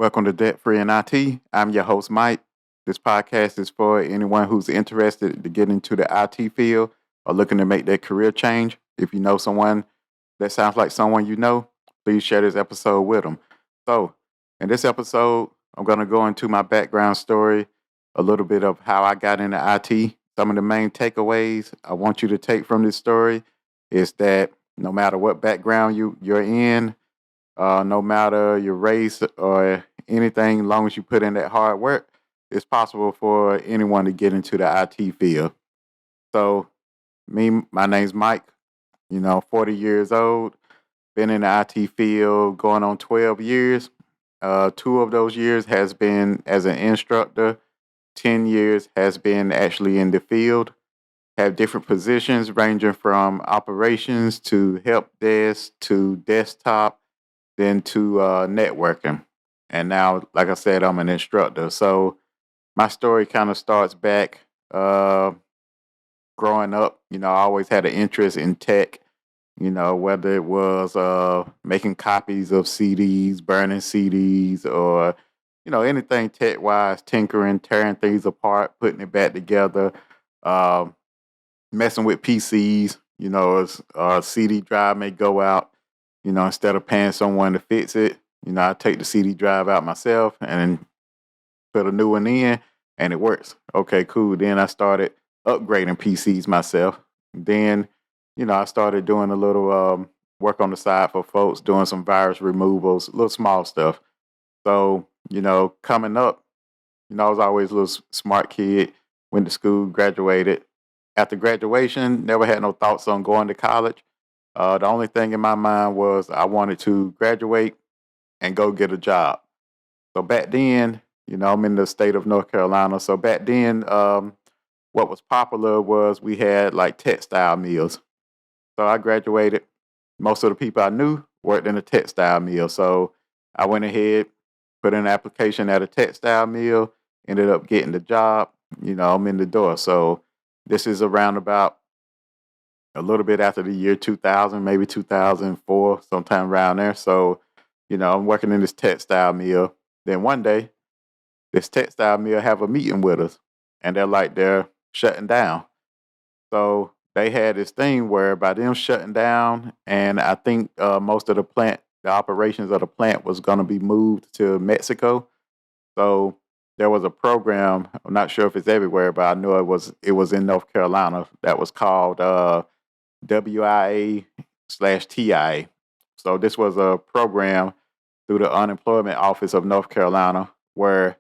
Welcome to Debt Free in IT. I'm your host, Mike. This podcast is for anyone who's interested to get into the IT field or looking to make their career change. If you know someone that sounds like someone you know, please share this episode with them. So, in this episode, I'm going to go into my background story, a little bit of how I got into IT. Some of the main takeaways I want you to take from this story is that no matter what background you're in, no matter your race or anything, as long as you put in that hard work, it's possible for anyone to get into the IT field. So, my name's Mike, 40 years old, been in the IT field going on 12 years. 2 of those years has been as an instructor, 10 years has been actually in the field. Have different positions ranging from operations to help desk to desktop, then to networking. And now, like I said, I'm an instructor. So my story kind of starts back growing up. I always had an interest in tech, whether it was making copies of CDs, burning CDs, or, anything tech wise, tinkering, tearing things apart, putting it back together, messing with PCs, as a CD drive may go out. Instead of paying someone to fix it, I take the CD drive out myself and put a new one in, and it works. Okay, cool. Then I started upgrading PCs myself. Then, I started doing a little work on the side for folks, doing some virus removals, little small stuff. So, coming up, I was always a little smart kid, went to school, graduated. After graduation, never had no thoughts on going to college. The only thing in my mind was I wanted to graduate and go get a job. So back then, I'm in the state of North Carolina. So back then, what was popular was we had like textile mills. So I graduated. Most of the people I knew worked in a textile mill. So I went ahead, put in an application at a textile mill, ended up getting the job. I'm in the door. So this is around about a little bit after the year 2000, maybe 2004, sometime around there. So, I'm working in this textile mill. Then one day, this textile mill have a meeting with us, and they're shutting down. So they had this thing where by them shutting down, and I think most of the operations of the plant was going to be moved to Mexico. So there was a program. I'm not sure if it's everywhere, but I know it was in North Carolina that was called WIA/TIA. So this was a program through the Unemployment Office of North Carolina where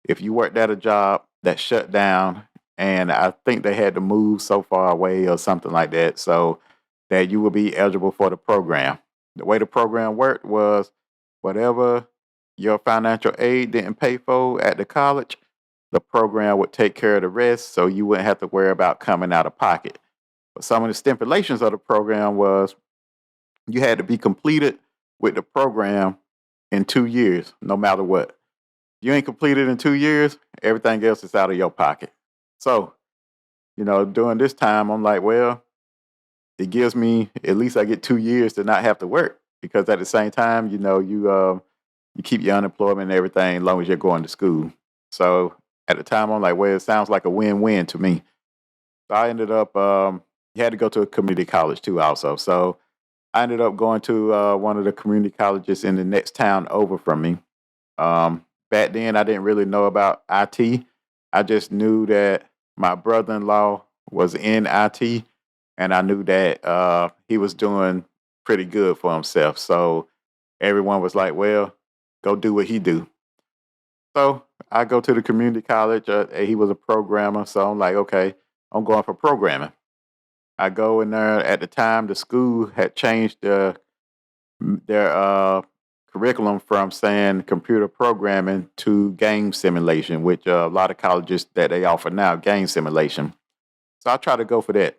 if you worked at a job that shut down, and I think they had to move so far away or something like that, so that you would be eligible for the program. The way the program worked was whatever your financial aid didn't pay for at the college, the program would take care of the rest, so you wouldn't have to worry about coming out of pocket. But some of the stipulations of the program was you had to be completed with the program in 2 years, no matter what. If you ain't completed in 2 years, everything else is out of your pocket. So, during this time, I'm like, well, it gives me, at least I get 2 years to not have to work because at the same time, you keep your unemployment and everything as long as you're going to school. So at the time, I'm like, well, it sounds like a win-win to me. So I ended up, you had to go to a community college too also. So I ended up going to one of the community colleges in the next town over from me. Back then, I didn't really know about IT. I just knew that my brother-in-law was in IT, and I knew that he was doing pretty good for himself. So everyone was like, well, go do what he do. So I go to the community college. He was a programmer. So I'm like, okay, I'm going for programming. I go in there. At the time, the school had changed their curriculum from saying computer programming to game simulation, which a lot of colleges that they offer now, game simulation. So I try to go for that.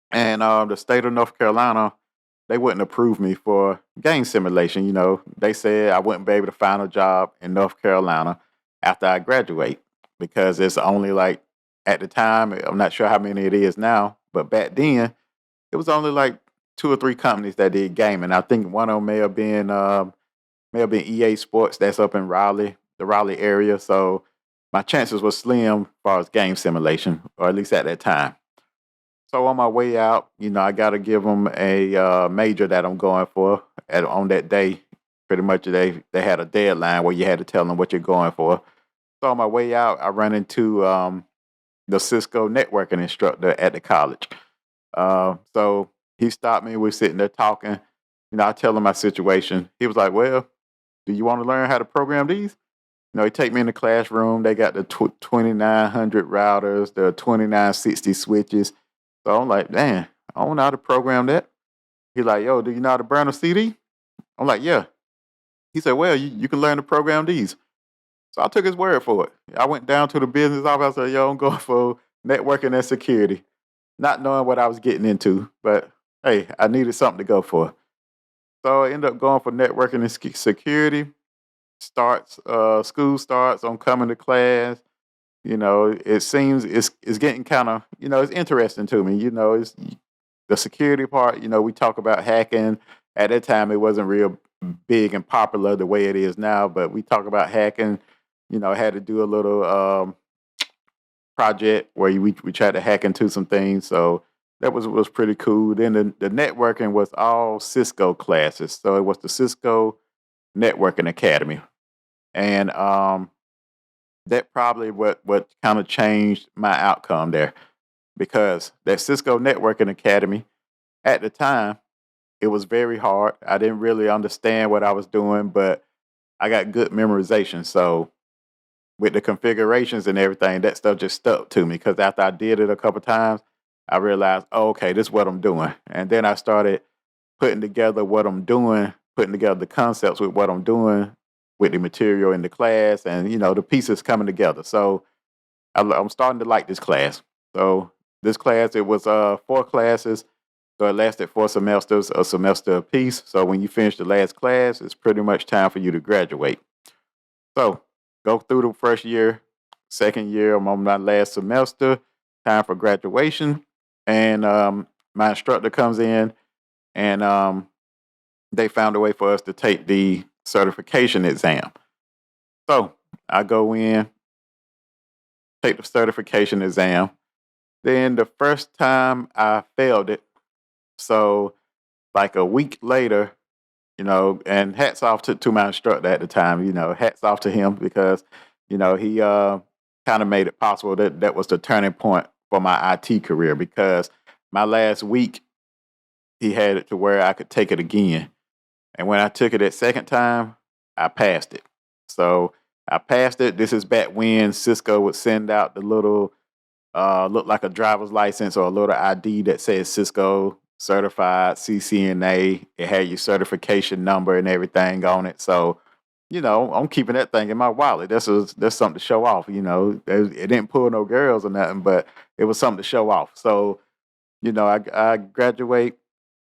And the state of North Carolina, they wouldn't approve me for game simulation. They said I wouldn't be able to find a job in North Carolina after I graduate because it's only like at the time, I'm not sure how many it is now, but back then it was only like 2 or 3 companies that did gaming. I think one of them may have been may have been EA Sports that's up in Raleigh, the Raleigh area. So my chances were slim as far as game simulation, or at least at that time. So on my way out, I got to give them a major that I'm going for on that day. Pretty much they had a deadline where you had to tell them what you're going for. So on my way out, I run into the Cisco networking instructor at the college. So he stopped me. We're sitting there talking. I tell him my situation. He was like, "Well, do you want to learn how to program these?" He take me in the classroom. They got the 2900 routers, the 2960 switches. So I'm like, "Man, I don't know how to program that." He's like, "Yo, do you know how to burn a CD?" I'm like, "Yeah." He said, "Well, you can learn to program these." So I took his word for it. I went down to the business office. I said, "Yo, I'm going for networking and security," not knowing what I was getting into. But hey, I needed something to go for. So I ended up going for networking and security. School starts. I'm coming to class. It seems it's getting kind of, it's interesting to me. It's the security part. We talk about hacking. At that time, it wasn't real big and popular the way it is now, but we talk about hacking. Had to do a little project where we tried to hack into some things. So that was pretty cool. Then the networking was all Cisco classes. So it was the Cisco Networking Academy. And that probably what kind of changed my outcome there, because that Cisco Networking Academy at the time, it was very hard. I didn't really understand what I was doing, but I got good memorization. So with the configurations and everything, that stuff just stuck to me, because after I did it a couple times, I realized, oh, okay, this is what I'm doing. And then I started putting together what I'm doing, putting together the concepts with what I'm doing with the material in the class, and the pieces coming together. So I'm starting to like this class. So this class, it was 4 classes. So it lasted 4 semesters, a semester apiece. So when you finish the last class, it's pretty much time for you to graduate. So go through the first year, second year, I'm on my last semester, time for graduation. And my instructor comes in, and they found a way for us to take the certification exam. So I go in, take the certification exam. Then the first time I failed it. So like a week later, and hats off to my instructor at the time, hats off to him, because, he kind of made it possible. That was the turning point for my IT career, because my last week, he had it to where I could take it again. And when I took it that second time, I passed it. So I passed it. This is back when Cisco would send out the little, look like a driver's license or a little ID that says Cisco certified CCNA. It had your certification number and everything on it. So, I'm keeping that thing in my wallet. That's something to show off. It didn't pull no girls or nothing, but it was something to show off. So, I graduate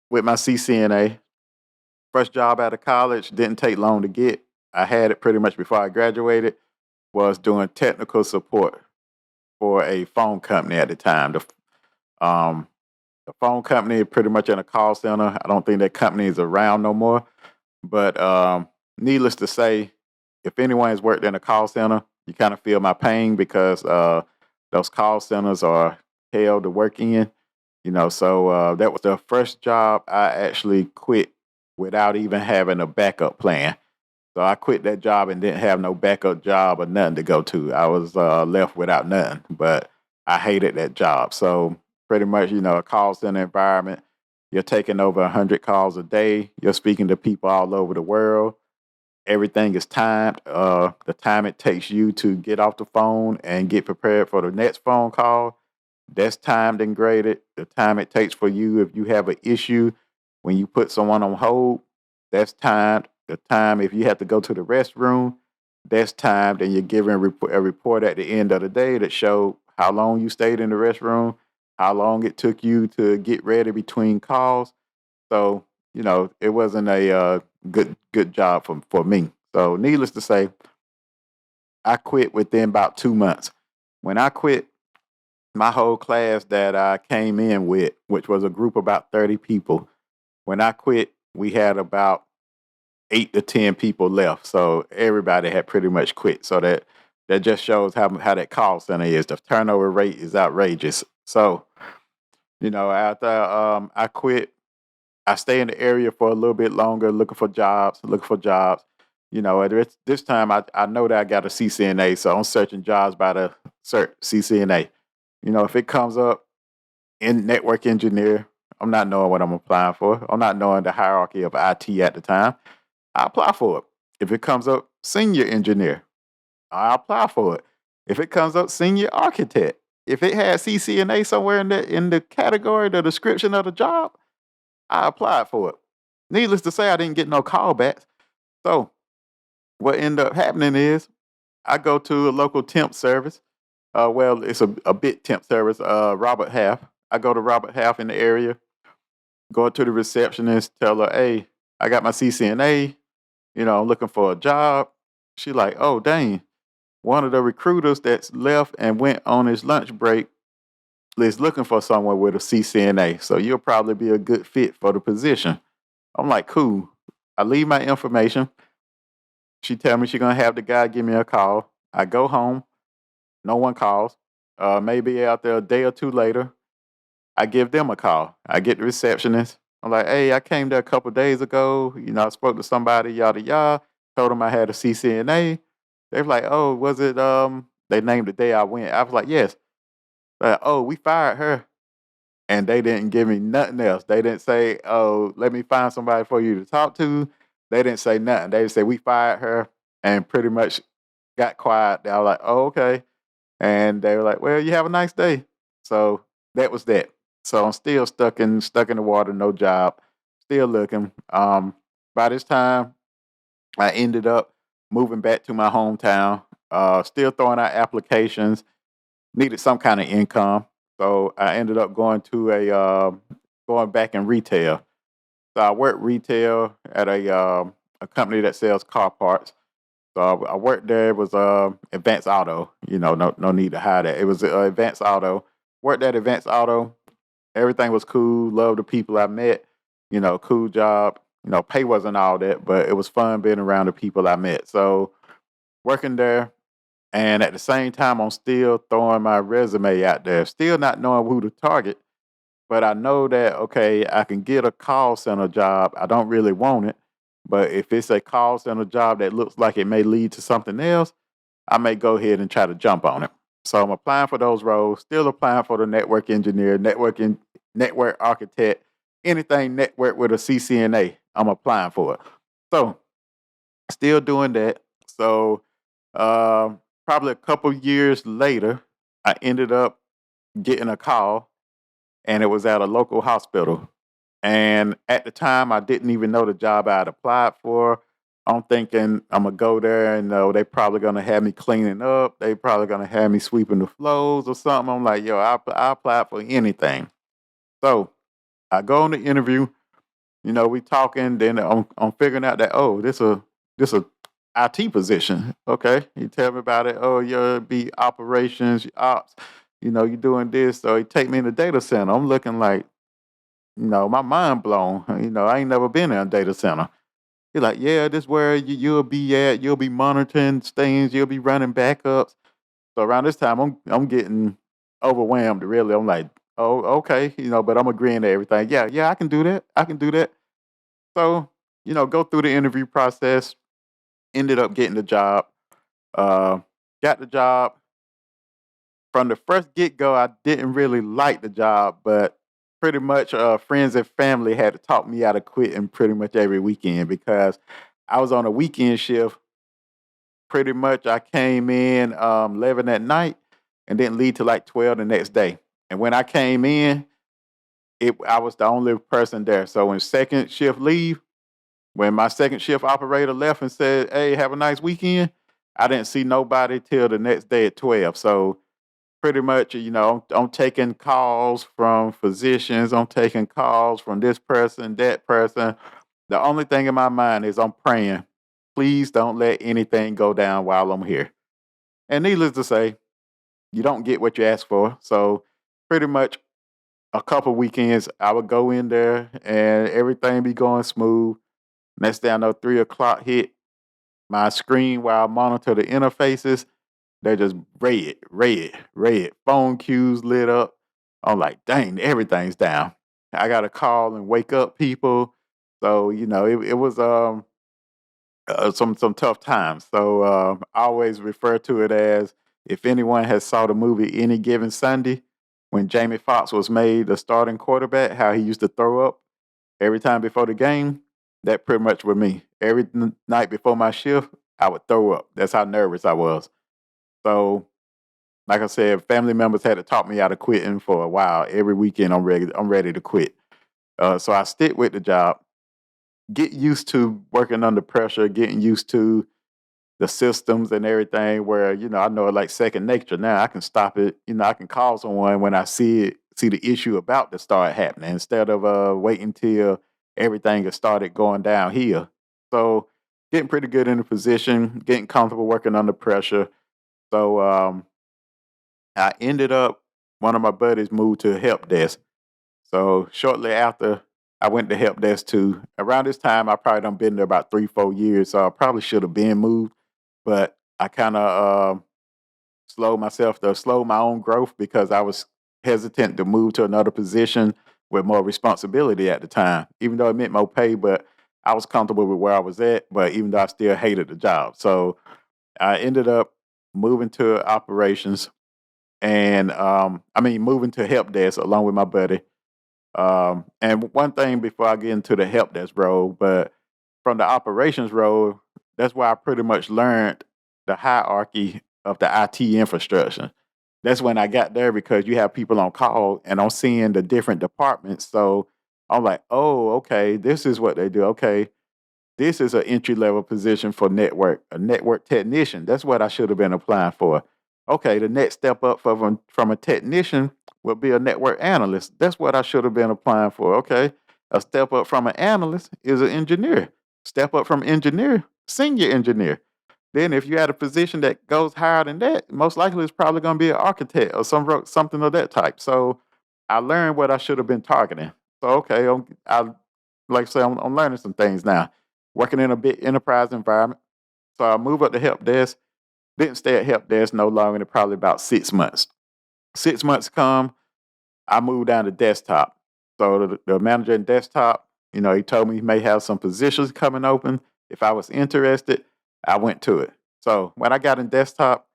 with my CCNA. First job out of college, didn't take long to get. I had it pretty much before I graduated. Was doing technical support for a phone company at the time. Um, the phone company pretty much in a call center. I don't think that company is around no more. But needless to say, if anyone has worked in a call center, you kind of feel my pain, because those call centers are hell to work in. So that was the first job I actually quit without even having a backup plan. So I quit that job and didn't have no backup job or nothing to go to. I was left without nothing, but I hated that job. So pretty much, a call center environment, you're taking over 100 calls a day. You're speaking to people all over the world. Everything is timed. The time it takes you to get off the phone and get prepared for the next phone call, that's timed and graded. The time it takes for you, if you have an issue, when you put someone on hold, that's timed. The time if you have to go to the restroom, that's timed, and you're given a report at the end of the day that show how long you stayed in the restroom, how long it took you to get ready between calls. So it wasn't a good job for me. So needless to say, I quit within about 2 months. When I quit, my whole class that I came in with, which was a group of about 30 people, when I quit, we had about 8 to 10 people left. So everybody had pretty much quit. So that just shows how that call center is. The turnover rate is outrageous. So, after I quit, I stay in the area for a little bit longer, looking for jobs. This time I know that I got a CCNA, so I'm searching jobs by the cert CCNA. If it comes up in network engineer, I'm not knowing what I'm applying for. I'm not knowing the hierarchy of IT at the time. I apply for it. If it comes up senior engineer, I apply for it. If it comes up senior architect, if it has CCNA somewhere in the category, the description of the job, I applied for it. Needless to say, I didn't get no callbacks. So what ended up happening is I go to a local temp service. Well, it's a bit temp service, Robert Half. I go to Robert Half in the area, go to the receptionist, tell her, hey, I got my CCNA, I'm looking for a job. She like, oh, dang, one of the recruiters that's left and went on his lunch break is looking for someone with a CCNA. So you'll probably be a good fit for the position. I'm like, cool. I leave my information. She tell me she's gonna have the guy give me a call. I go home. No one calls. Maybe after a day or two later, I give them a call. I get the receptionist. I'm like, hey, I came there a couple days ago. I spoke to somebody, yada yada. Told them I had a CCNA. They were like, oh, was it? They named the day I went. I was like, yes. Like, oh, we fired her, and they didn't give me nothing else. They didn't say, oh, let me find somebody for you to talk to. They didn't say nothing. They said we fired her, and pretty much got quiet. I was like, oh, okay. And they were like, well, you have a nice day. So that was that. So I'm still stuck in the water, no job, still looking. By this time, I ended up moving back to my hometown, still throwing out applications, needed some kind of income. So I ended up going back in retail. So I worked retail at a company that sells car parts. So I worked there. It was Advanced Auto. No need to hide that. It was Advanced Auto. Worked at Advanced Auto. Everything was cool. Loved the people I met. Cool job. Pay wasn't all that, but it was fun being around the people I met. So working there, and at the same time, I'm still throwing my resume out there. Still not knowing who to target, but I know that okay, I can get a call center job. I don't really want it, but if it's a call center job that looks like it may lead to something else, I may go ahead and try to jump on it. So I'm applying for those roles, still applying for the network engineer, network architect, anything network with a CCNA, I'm applying for it. So still doing that. So probably a couple years later, I ended up getting a call, and it was at a local hospital. And at the time, I didn't even know the job I had applied for. I'm thinking I'm gonna go there and they probably gonna have me cleaning up. They probably gonna have me sweeping the floors or something. I'm like, yo, I applied for anything. So I go on the interview. We talking. Then I'm figuring out that this a IT position. Okay, you tell me about it. Oh, you'll be operations, ops. You doing this. So he take me in the data center. I'm looking like, my mind blown. I ain't never been in a data center. He's like, yeah, this where you'll be at. You'll be monitoring things. You'll be running backups. So around this time, I'm getting overwhelmed. Really, I'm like, oh, okay, but I'm agreeing to everything. Yeah, yeah, I can do that. I can do that. So go through the interview process. Ended up getting the job. Uh, got the job from the first get go. I didn't really like the job, but pretty much friends and family had to talk me out of quitting pretty much every weekend because I was on a weekend shift. Pretty much, I came in 11 at night and didn't leave till like 12 the next day. And when I came in, I was the only person there. So when second shift leave, when my second shift operator left and said, "Hey, have a nice weekend," I didn't see nobody till the next day at 12. So pretty much, I'm taking calls from physicians. I'm taking calls from this person, that person. The only thing in my mind is I'm praying, please don't let anything go down while I'm here. And needless to say, you don't get what you ask for. So pretty much a couple weekends, I would go in there and everything be going smooth. Next thing I know, 3 o'clock hit. My screen while I monitor the interfaces, they're just red, red, red. Phone queues lit up. I'm like, dang, everything's down. I got to call and wake up people. So it was some tough times. So I always refer to it as, if anyone has saw the movie Any Given Sunday, when Jamie Foxx was made the starting quarterback, how he used to throw up every time before the game. That pretty much with me. Every night before my shift, I would throw up. That's how nervous I was. So, like I said, family members had to talk me out of quitting for a while. Every weekend, I'm ready. I'm ready to quit. So I stick with the job. Get used to working under pressure. Getting used to the systems and everything. Where I know it like second nature now. I can stop it. I can call someone when I see the issue about to start happening, instead of waiting till everything has started going downhill. So getting pretty good in the position, getting comfortable working under pressure. So I ended up, one of my buddies moved to help desk. So shortly after, I went to help desk too. Around this time, I probably done been there about 3, 4 years. So I probably should have been moved, but I kind of slow my own growth, because I was hesitant to move to another position with more responsibility at the time, even though it meant more pay. But I was comfortable with where I was at, but even though I still hated the job. So I ended up moving to operations, and moving to help desk along with my buddy. And one thing before I get into the help desk role, but from the operations role, that's where I pretty much learned the hierarchy of the IT infrastructure. That's when I got there, because you have people on call and I'm seeing the different departments. So I'm like, oh, okay, this is what they do. Okay, this is an entry level position for a network technician. That's what I should have been applying for. Okay, the next step up from a technician will be a network analyst. That's what I should have been applying for. Okay, a step up from an analyst is an engineer. Step up from engineer, senior engineer. Then, if you had a position that goes higher than that, most likely it's probably going to be an architect or something of that type. So, I learned what I should have been targeting. So, okay, I like I say, I'm learning some things now. Working in a big enterprise environment. So I moved up to help desk. Didn't stay at help desk no longer than probably about 6 months. 6 months come, I moved down to desktop. So the manager in desktop, he told me he may have some positions coming open. If I was interested, I went to it. So when I got in desktop,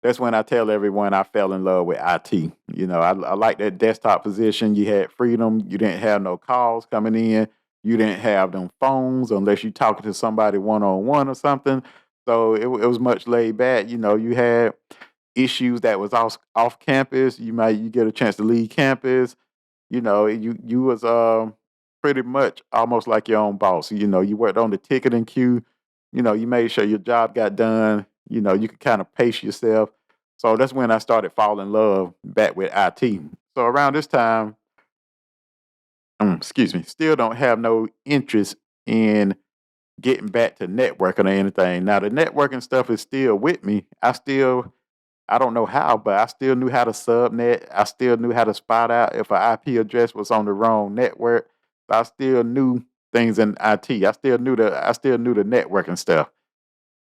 that's when I tell everyone I fell in love with IT. I like that desktop position. You had freedom. You didn't have no calls coming in. You didn't have them phones unless you talking to somebody one on one or something. So it was much laid back. You had issues that was off campus. You get a chance to leave campus. You was pretty much almost like your own boss. You worked on the ticketing queue. You made sure your job got done. You could kind of pace yourself. So that's when I started falling in love back with IT. So around this time, excuse me, still don't have no interest in getting back to networking or anything. Now the networking stuff is still with me. I don't know how, but I still knew how to subnet. I still knew how to spot out if an IP address was on the wrong network. I still knew things in IT. I still knew the networking stuff.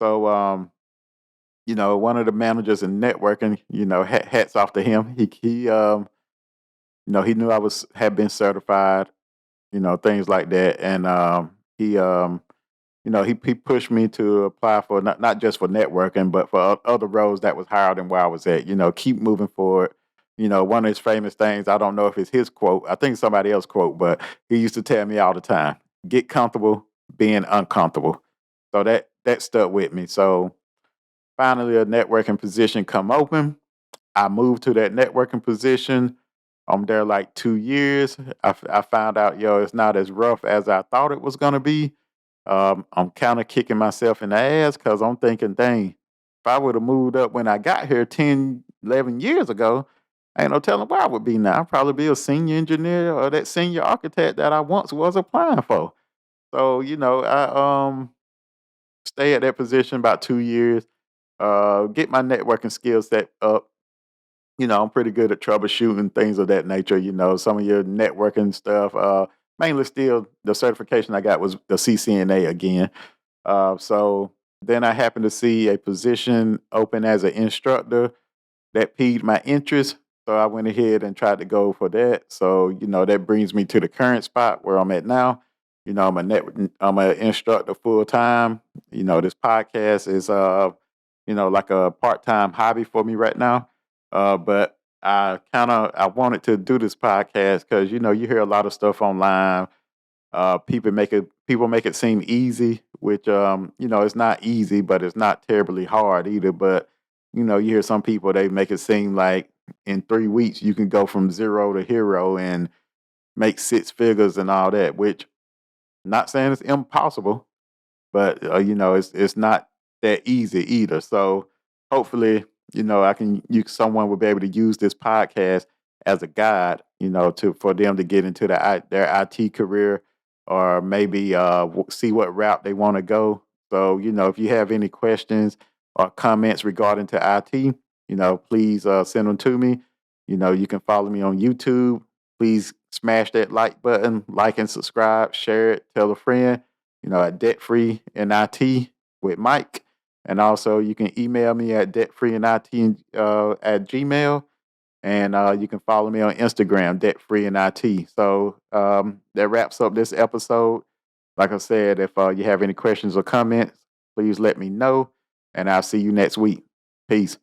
So one of the managers in networking, hats off to him. He knew I had been certified, things like that, and he pushed me to apply for not just for networking, but for other roles that was higher than where I was at. Keep moving forward. One of his famous things, I don't know if it's his quote, I think somebody else quote, but he used to tell me all the time, get comfortable being uncomfortable. So that stuck with me. So finally a networking position come open. I moved to that networking position. I'm there like 2 years. I found out, it's not as rough as I thought it was going to be. I'm kind of kicking myself in the ass, because I'm thinking, dang, if I would have moved up when I got here 10, 11 years ago, ain't no telling where I would be now. I'd probably be a senior engineer or that senior architect that I once was applying for. So, I stay at that position about 2 years, get my networking skill set up. I'm pretty good at troubleshooting things of that nature. Some of your networking stuff. mainly still the certification I got was the CCNA again. So then I happened to see a position open as an instructor that piqued my interest. So I went ahead and tried to go for that. So, that brings me to the current spot where I'm at now. I'm an instructor full time. This podcast is like a part-time hobby for me right now. But I wanted to do this podcast because you hear a lot of stuff online. People make it seem easy, which it's not easy, but it's not terribly hard either. But you hear some people, they make it seem like in 3 weeks you can go from zero to hero and make six figures and all that. Which, not saying it's impossible, but it's not that easy either. So hopefully, I can you someone will be able to use this podcast as a guide, to for them to get into their IT career, or maybe see what route they want to go. So if you have any questions or comments regarding to IT, please send them to me. You can follow me on YouTube. Please smash that like button, like and subscribe, share it, tell a friend, at Debtfreeinit with Mike. And also you can email me at debtfreeinit at Gmail. And you can follow me on Instagram, Debtfreeinit. So that wraps up this episode. Like I said, if you have any questions or comments, please let me know. And I'll see you next week. Peace.